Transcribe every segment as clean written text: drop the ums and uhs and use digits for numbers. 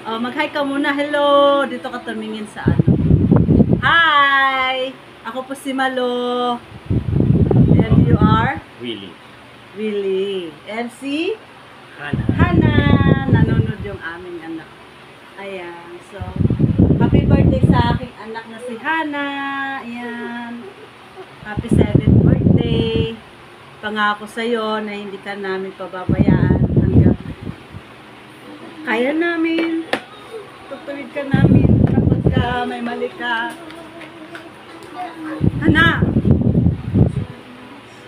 Oh, mag-hi ka muna. Hello! Dito ka tumingin sa ano. Hi! Ako po si Malo. And you are? Willie. Willie. And si? Hana. Hana! Nanonood yung aming anak. Ayan. So, happy birthday sa aking anak na si Hana. Ayan. Happy 7th birthday. Pangako sa'yo na hindi ka namin pababayaan hanggang kaya namin. Tutuwid ka namin kapag may mali ka. Hana!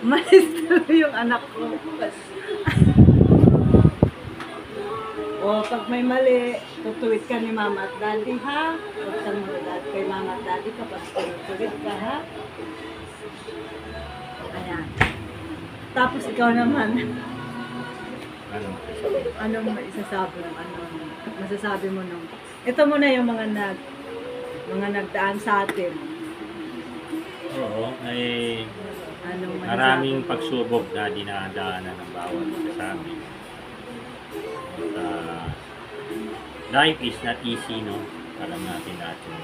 Umalis tuloy yung anak ko. O, pag may mali, tutuwid ka ni mama at daddy, ha? Huwag kang magalala kay mama at daddy kapag tutuwid ka, ha? Ayan. Tapos ikaw naman. Anong isasabi mo? Masasabi mo nung ito muna yung mga nagdaan sa atin. Oo, ay Anong maraming pagsubok na dinadaanan ng bawat isa sa amin. At, life is not easy, no? Alam natin natin.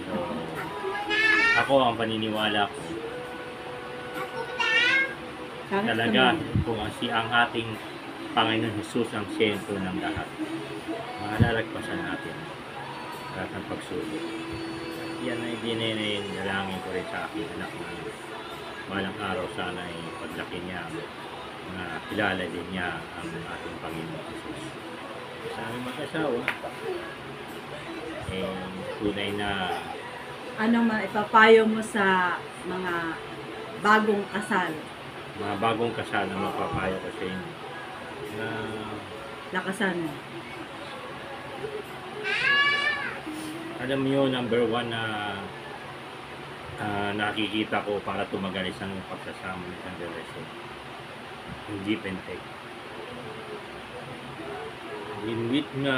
So, ako ang paniniwala ko, talaga kung ang ating Panginoon Jesus ang sentro ng lahat, malalagpasan natin lahat ng pagsubok. Yan ay dinalangin ko rin sa aking anak na balang araw sana ay paglaki niya na kilala din niya ang ating Panginoon Jesus. Sa aming mag-asawa, tunay na anong maipapayo mo sa mga bagong kasal? mga bagong kasal na mapapayo ko sa inyo na Lakasan mo. alam niyo, number one na nakikita ko para tumagal isang pagsasama ng isang relasyon, yung give and take. Limit na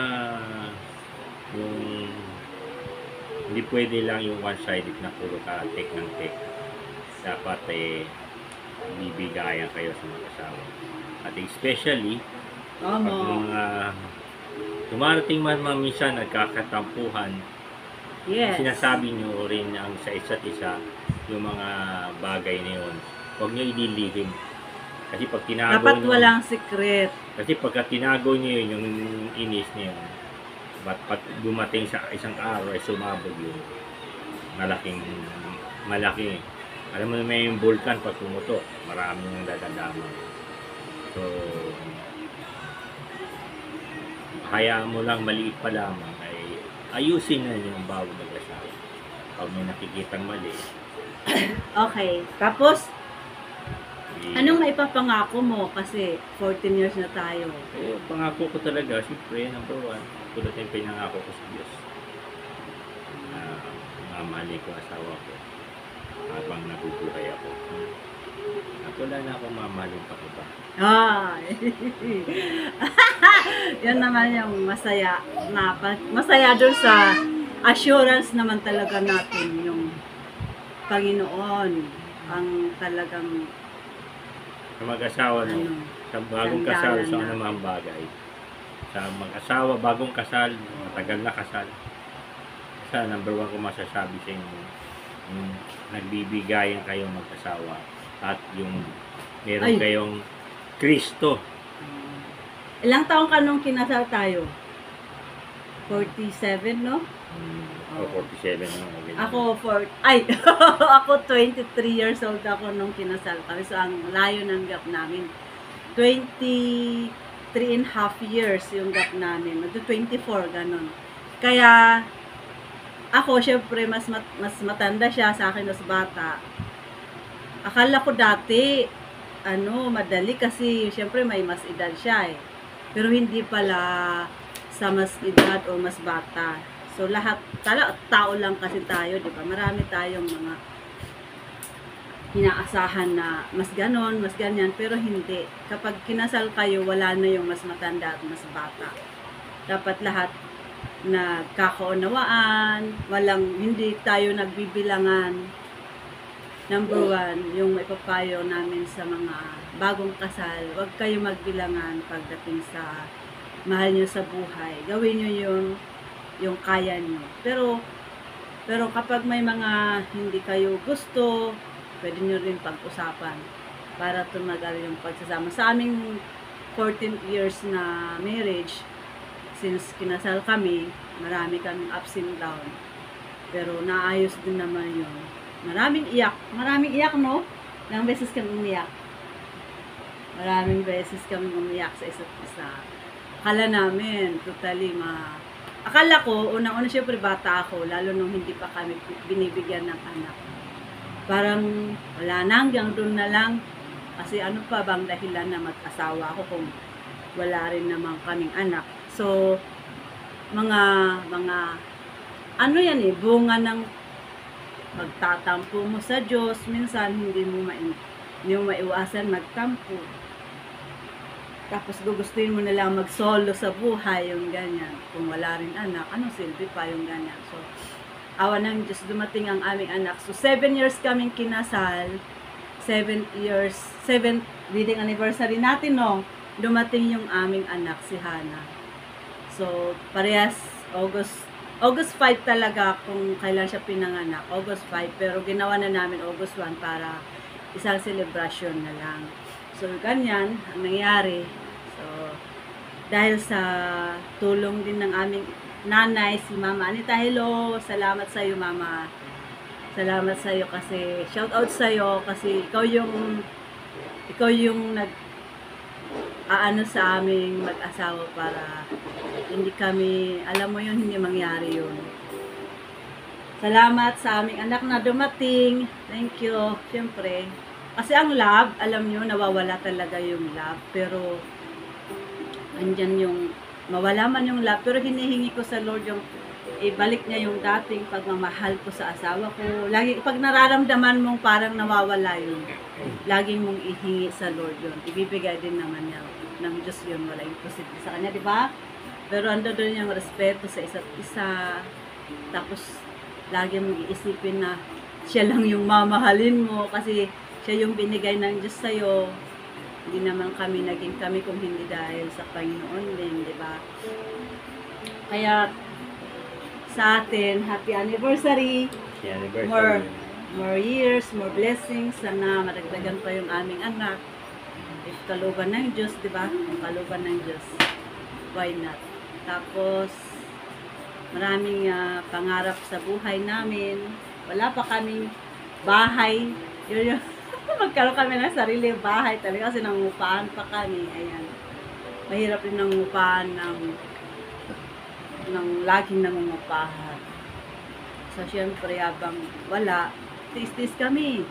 yung hindi pwede lang yung one-sided na puro ka take ng take. Dapat bibigayan kayo sa mag-asawa. At especially pag mga dumarating man minsan nagkakatampuhan, Yes. sinasabi nyo rin ang sa isa't isa yung mga bagay na yun. Huwag nyo ililihim. Kasi pag tinago Dapat nyo, walang secret. kasi pagka tinago nyo yun, yung inis nyo yun, pag dumating sa isang araw ay sumabog yun. Malaki. Alam mo na may yung vulkan pag tumutok, maraming yung dadadama. So, hayaan mo lang, maliit pa lamang, ay ayusin na yung bawat mag-asawa. Pag may nakikitang mali. Okay. Tapos, anong maipapangako mo? Kasi 14 years na tayo. Pangako ko talaga, siyempre, number one, tulad yung pinangako ko sa Diyos. Mamahalin ko asawa ko habang nabubuhay ako. At wala na akong mamahalin pa iba. Yan naman yung masaya. Masaya doon sa assurance naman talaga natin yung Panginoon ang talagang Sa mag-asawa, no? Sa bagong kasal, sa anumang bagay. Sa mag-asawa, bagong kasal, matagal na kasal. Sa number one ko masasabi sa inyo, yung nagbibigayan kayo mag-asawa at yung meron kayong Kristo. Ilang taong ka nung kinasal tayo? 47, no? O 47 na. Ako ako 23 years old ako nung kinasal kami. So ang layo ng gap namin. 23 and half years yung gap namin. Magto 24 ganun. Kaya ako syempre mas matanda siya sa akin, mas bata. Akala ko dati madali kasi syempre may mas edad siya eh. Pero hindi pala sa mas edad o mas bata. So lahat tao lang kasi tayo, di ba? Marami tayong mga inaasahan na mas ganon, mas ganyan, pero hindi. Kapag kinasal kayo, wala na yung mas matanda at mas bata. Dapat lahat nagkakaunawaan, hindi tayo nagbibilangan. Number one, yung ipapayo namin sa mga bagong kasal, huwag kayo magbilangan pagdating sa mahal nyo sa buhay. Gawin nyo yung kaya nyo. Pero kapag may mga hindi kayo gusto, pwede nyo rin pag-usapan para tumagal yung pagsasama. Sa aming 14 years na marriage, since kinasal kami, marami kaming ups and down. Pero naayos din naman yun. Maraming iyak, no? Ilang beses kami umiyak. Maraming beses kami umiyak sa isa't isa. Akala namin, akala ko, unang-una syempre bata ako, lalo nung hindi pa kami binibigyan ng anak. Parang wala na, hanggang doon na lang. Kasi ano pa bang dahilan na mag-asawa ako kung wala rin naman kaming anak. So, mga ano yan bunga ng pagtatampo mo sa Diyos. Minsan hindi mo maiwasan magtampo. Tapos gugustuhin mo na lang mag-solo sa buhay, yung ganyan. Kung wala rin anak, anong silbi pa yung ganyan. So, awa ng Diyos, dumating ang aming anak. So, 7 years kaming kinasal. 7th wedding anniversary natin, no? Dumating yung aming anak, si Hana. So, parehas, August 5 talaga kung kailan siya pinanganak. August 5, pero ginawa na namin August 1 para isang celebration na lang. So, ganyan ang nangyari. So, dahil sa tulong din ng aming nanay, si Mama Anita. Hello, salamat sa iyo, Mama. Salamat sa iyo kasi, shout out sa iyo kasi ikaw yung aano sa aming mag-asawa para hindi kami, alam mo yun, hindi mangyari yun. Salamat sa aming anak na dumating. Thank you. Siyempre, kasi ang love, alam nyo, nawawala talaga yung love. Pero, andyan yung, mawala man yung love. Pero hinihingi ko sa Lord yung, ibalik niya yung dating pagmamahal ko sa asawa ko. Lagi, pag nararamdaman mong parang nawawala yun, lagi mong ihingi sa Lord yun. Ibibigay din naman niya ng Diyos yun. Wala imposible sa kanya, di ba? Pero ando doon yung respeto sa isa't isa. Tapos, lagi mong iisipin na siya lang yung mamahalin mo kasi siya yung binigay ng Diyos sa'yo. Hindi naman kami naging kami kung hindi dahil sa Panginoon din, di ba? Kaya, sa atin, happy anniversary. Happy anniversary. More years, more blessings. Sana madagdagan pa yung aming anak. If kaluban ng Diyos, di ba? Kung kaluban ng Diyos, why not? Tapos, maraming pangarap sa buhay namin. Wala pa kaming bahay. Yun, magkaroon kami ng sarili bahay talaga kasi nangungupahan pa kami. Ayan. Mahirap rin nangungupahan ng laging nangungupahan. So, syempre, habang wala, tis-tis kami.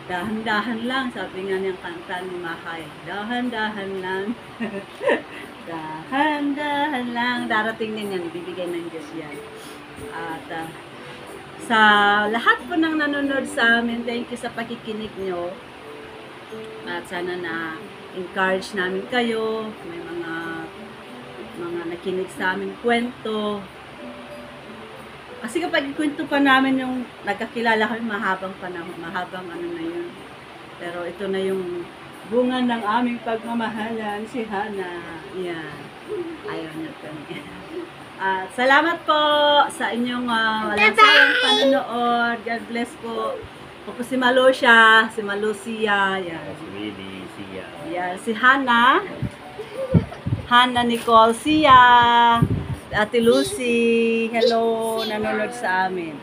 Dahan-dahan lang, sabi nga niyang kanta ni Mahay. Dahan-dahan lang. Dahan-dahan lang. Darating din yan, ibibigay ng Diyos yan. At sa lahat po ng nanonood sa amin, thank you sa pakikinig nyo. At sana na-encourage namin kayo. May mga nakinig sa aming kwento. Kasi kapag ikwento pa namin yung nagkakilala kami, mahabang panahon, mahabang ano na yun. Pero ito na yung bunga ng aming pagmamahalan, si Hana. Yan. Ayaw niya kami. Salamat po sa inyong walang sayang panonood. God bless po. Ako si Malusia, si Malusia. Yan. Si Willie, Sia. Yan. Si Hana. Hana Nicole, Sia. Ate Lucy, hello, nanonood sa amin.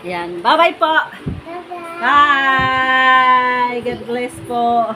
Yan, bye-bye po. Bye! God bless po.